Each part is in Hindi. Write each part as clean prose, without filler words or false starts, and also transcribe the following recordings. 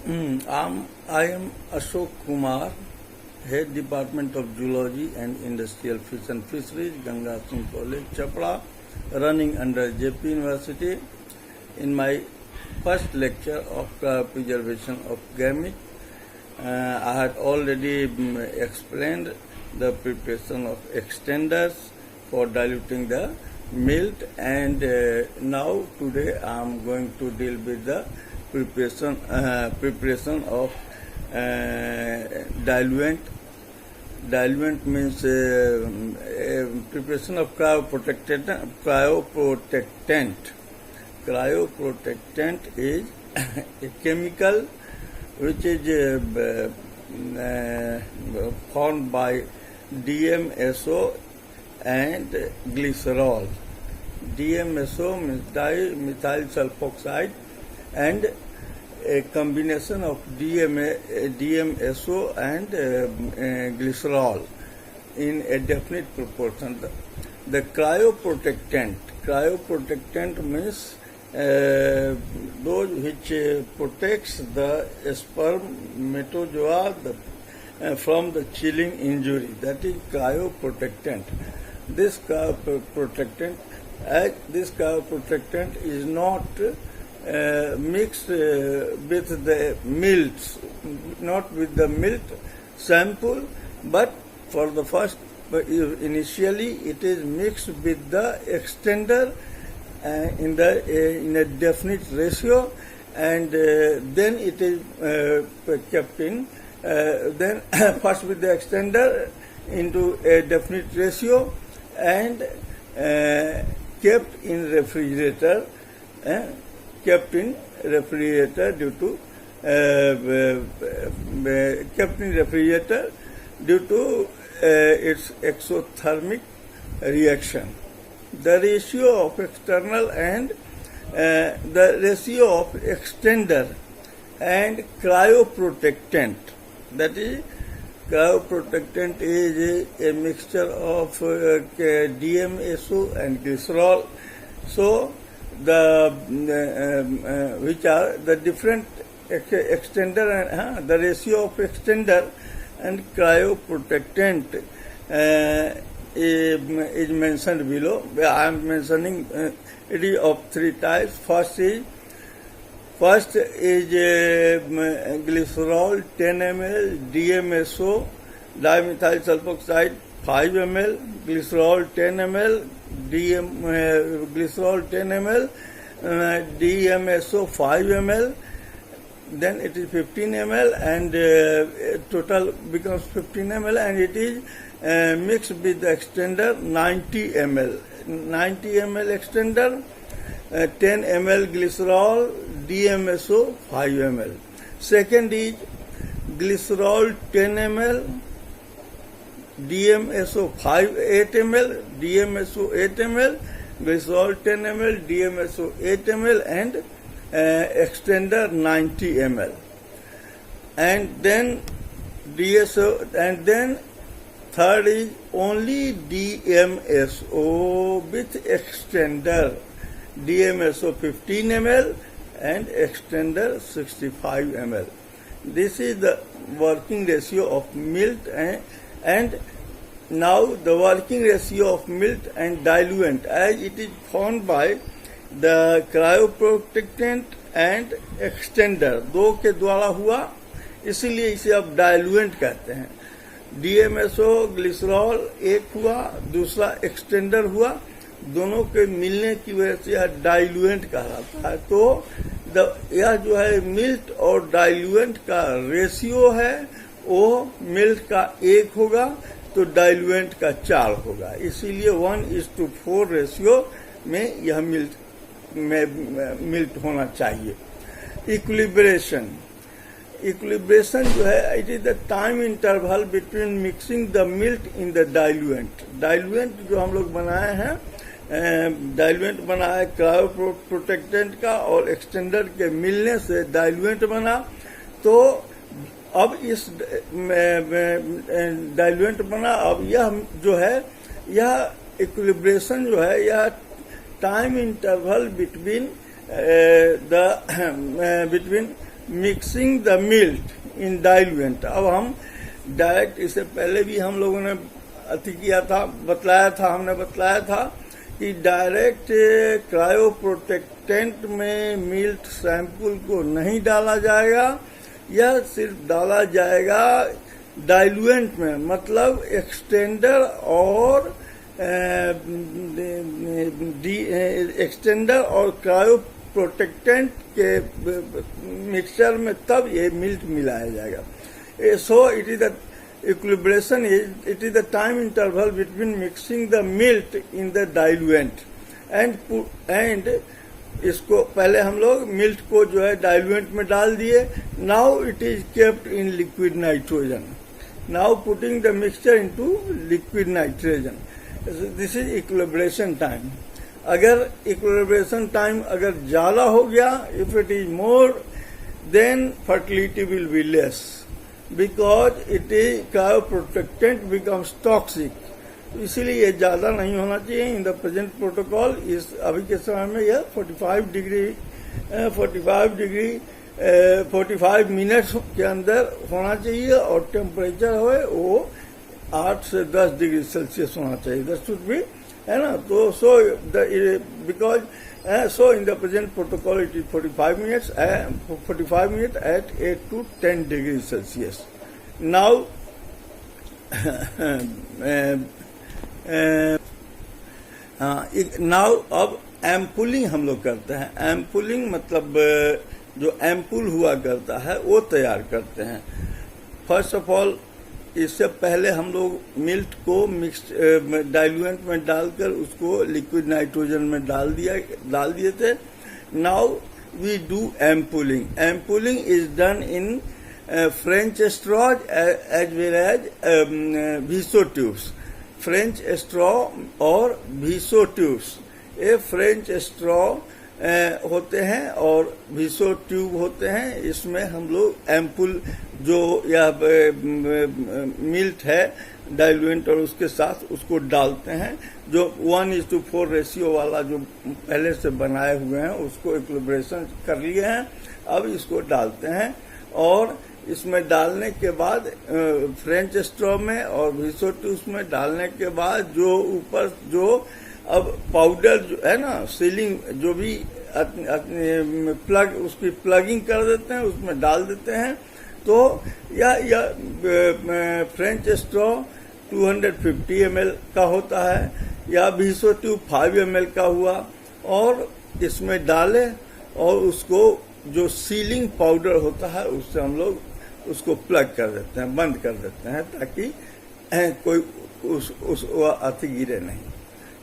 I am Ashok Kumar, Head Department of Zoology and Industrial Fish and Fisheries, Ganga Singh College, Chapra, running under JP University. In my first lecture of preservation of gamete, I had already explained the preparation of extenders for diluting the milk, and now today I am going to deal with the preparation of diluent. Diluent means preparation of cryoprotectant. Cryoprotectant is a chemical which is formed by DMSO and glycerol. DMSO means dimethyl sulfoxide, and a combination of DMSO and glycerol in a definite proportion. The cryoprotectant means those which protects the spermatozoa from the chilling injury. That is cryoprotectant. This cryoprotectant is not mixed with the milk, not with the milk sample, but for the first, initially it is mixed with the extender in a definite ratio, and then it is kept in then first with the extender into a definite ratio and kept in refrigerator. Due to its exothermic reaction. The ratio of external and the ratio of extender and cryoprotectant. That is, cryoprotectant is a mixture of DMSO and glycerol. So which are the different extender and the ratio of extender and cryoprotectant is mentioned below. I am mentioning it is of three types. First is glycerol 10 ml, DMSO dimethyl sulfoxide 5 ml, glycerol 10 ml, glycerol 10 ml, DMSO 5 ml, then it is 15 ml, and total becomes 15 ml, and it is mixed with the extender 90 ml. 90 ml extender, 10 ml glycerol, DMSO 5 ml. Second is glycerol 10 ml, DMSO 8 ml, DMSO 8 ml, glycerol 10 ml, DMSO 8 ml, and extender 90 ml. And then DSO, and then third is only DMSO with extender, DMSO 15 ml and extender 65 ml. This is the working ratio of milk, and now the working ratio of milk and diluent as it is formed by the cryoprotectant and extender, दो के द्वारा हुआ, इसीलिए इसे अब डाइल्यूएंट कहते हैं. DMSO ग्लिसरॉल एक हुआ, दूसरा एक्सटेंडर हुआ, दोनों के मिलने की वजह से यह डाइल्यूएंट कहलाता है. तो यह जो है मिल्क और डाइल्यूएंट का रेशियो है, वो मिल्क का 1 होगा तो डाइल्यूएंट का 4 होगा. इसीलिए 1:4 रेशियो में यह मिल्क होना चाहिए. इक्विलिब्रेशन जो है, it is the time interval between mixing the milk in the diluent. Diluent जो हम लोग बनाए हैं, डाइल्यूएंट बना है क्रायोप्रोटेक्टेंट का और एक्सटेंडर के मिलने से डाइल्यूएंट बना. तो अब इस डाइल्यूएंट बना, अब यह जो है, यह इक्विलिब्रेशन जो है, यह time interval between mixing the milt in diluent. अब हम डायरेक्ट, इससे पहले भी हम लोगों ने किया था, हमने बतलाया था कि डायरेक्ट क्रायो प्रोटेक्टेंट में मिल्ट सैंपल को नहीं डाला जाएगा, यह सिर्फ डाला जाएगा डाइल्यूएंट में, मतलब एक्सटेंडर और क्रायो प्रोटेक्टेंट के मिक्सचर में, तब ये मिल्ट मिलाया जाएगा। So it is the equilibration it is the time interval between mixing the malt in the diluent and इसको पहले हम लोग मिल्ट को जो है डाइल्यूएंट में डाल दिए। Now it is kept in liquid nitrogen, now putting the mixture into liquid nitrogen, this is equilibration time. अगर इक्विलिब्रेशन टाइम अगर ज्यादा हो गया, if it is more, then fertility will be less because it is cryoprotectant becomes toxic। इसीलिए ये ज्यादा नहीं होना चाहिए। इन द प्रेजेंट प्रोटोकॉल इस अभी के समय में यह 45 मिनट्स के अंदर होना चाहिए और टेम्परेचर वो 8 से 10 डिग्री सेल्सियस होना चाहिए। दैट शुड बी, है ना। तो because so in the present protocol it is 45 minutes at 8 to 10 degrees Celsius। Now now अब एम्पुलिंग हम लोग करते हैं। एम्पुलिंग मतलब जो एम्पुल हुआ करता है वो तैयार करते हैं। फर्स्ट ऑफ ऑल, इससे पहले हम लोग मिल्ट को मिक्स्ड डाइल्यूएंट में डालकर उसको लिक्विड नाइट्रोजन में डाल दिए थे। Now we do ampouling. Ampouling is done in French straws as well as viso tubes. French straw और वीसो ट्यूब्स, ये फ्रेंच स्ट्रॉ होते हैं और वीसो ट्यूब होते हैं। इसमें हम लोग एम्पुल जो या मिल्ट है डाइल्यूएंट और उसके साथ उसको डालते हैं। जो 1:4 रेशियो वाला जो पहले से बनाए हुए हैं उसको इक्विलिब्रेशन कर लिए हैं, अब इसको डालते हैं। और इसमें डालने के बाद फ्रेंच स्ट्रॉ में और वीसो ट्यूब्स में डालने के बाद जो ऊपर जो अब पाउडर जो है ना, सीलिंग जो भी उसकी प्लगिंग कर देते हैं, उसमें डाल देते हैं। तो या फ्रेंच स्ट्रॉ 250 ml का होता है या वीसो ट्यूब 5 ml का हुआ, और इसमें डाले और उसको जो सीलिंग पाउडर होता है उससे हम लोग उसको प्लग कर देते हैं, बंद कर देते हैं, ताकि कोई उस अति गिरे नहीं।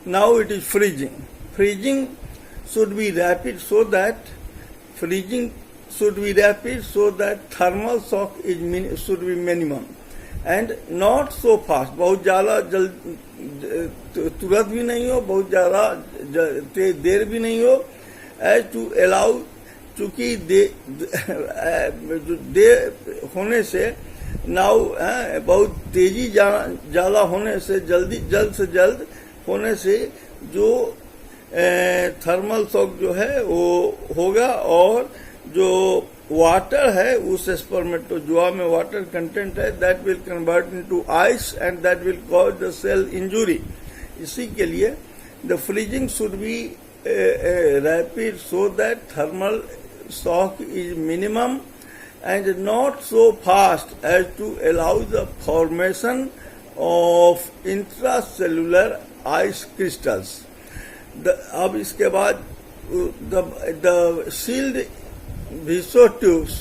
Now it is freezing. Freezing should be rapid so that thermal shock should be minimum and not so fast। बहुत ज्यादा तुरंत भी नहीं हो, बहुत ज्यादा देर भी नहीं हो, as to allow, चूंकि देर होने से नाउ बहुत तेजी ज्यादा होने से जल्द से जल्द होने से जो थर्मल शॉक जो है वो होगा, और जो वाटर है उस स्पर्मेटोजोआ में वाटर कंटेंट है, that will convert into ice and that will cause the cell injury. इसी के लिए the freezing should be rapid so that thermal shock is minimum and not so fast as to allow the formation of intracellular ice crystals। अब इसके बाद the sealed वीसो tubes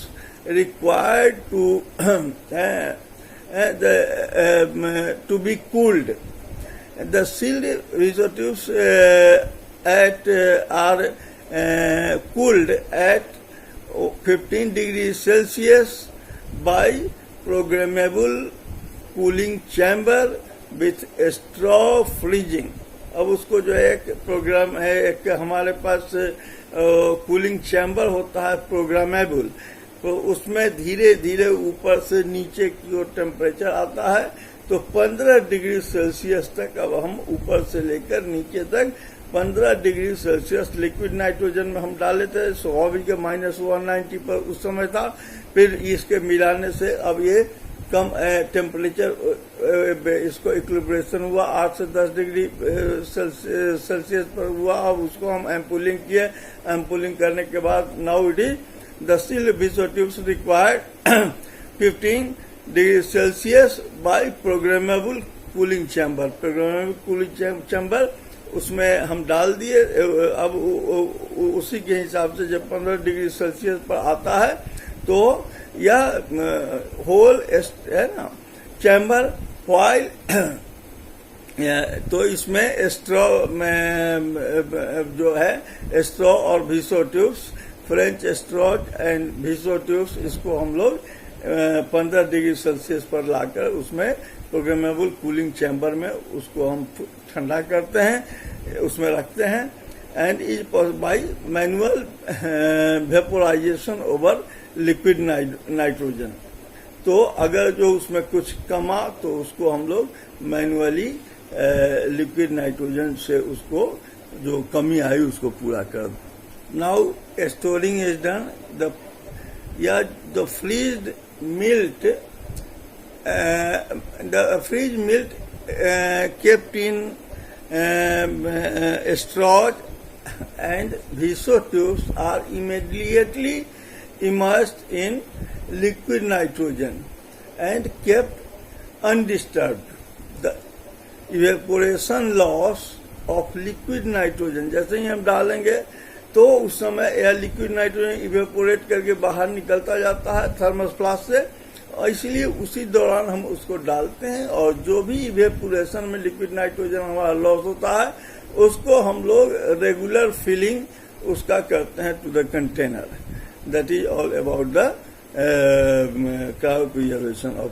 required to be cooled। The sealed वीसो tubes are cooled at 15 degrees Celsius by programmable cooling chamber with straw freezing। अब उसको जो है एक प्रोग्राम है, एक हमारे पास कूलिंग चैम्बर होता है प्रोग्रामेबल, तो उसमें धीरे धीरे ऊपर से नीचे की ओर टेम्परेचर आता है। तो 15 डिग्री सेल्सियस तक अब हम ऊपर से लेकर नीचे तक 15 डिग्री सेल्सियस लिक्विड नाइट्रोजन में हम डाले थे, स्वाभाविक -190 पर उस समय था। फिर इसके मिलाने से अब ये कम टेम्परेचर इसको इक्विलिब्रेशन हुआ, 8 से 10 डिग्री सेल्सियस पर हुआ। अब उसको हम एम्पूलिंग किए। एम्पूलिंग करने के बाद now it is the sealed VISO tubes required 15 degree Celsius by programmable cooling chamber. Programmable cooling chamber उसमें हम डाल दिए। अब उसी के हिसाब से जब 15 डिग्री सेल्सियस पर आता है तो यह होल है ना चैम्बर फॉइल तो इसमें स्ट्रॉ में जो है स्ट्रॉ और VISO tubes, French straw and VISO tubes, इसको हम लोग 15 डिग्री सेल्सियस पर लाकर उसमें प्रोग्रामेबल कूलिंग चैम्बर में उसको हम ठंडा करते हैं, उसमें रखते हैं। And is by manual vaporisation over liquid nitrogen. तो अगर जो उसमें कुछ कमा तो उसको हम लोग मैनुअली लिक्विड नाइट्रोजन से उसको जो कमी आई उसको पूरा कर। Now storing is done. The freezed milk kept in straws and VISO tubes are immediately immersed in liquid nitrogen and kept undisturbed. The evaporation loss of liquid nitrogen, जैसे ही हम डालेंगे तो उस समय यह लिक्विड नाइट्रोजन इवेपोरेट करके बाहर निकलता जाता है थर्मस फ्लास्क से, और इसलिए उसी दौरान हम उसको डालते हैं। और जो भी इवेपोरेशन में लिक्विड नाइट्रोजन हमारा लॉस होता है उसको हम लोग रेगुलर फिलिंग उसका करते हैं to the container. That is all about the cryopreservation of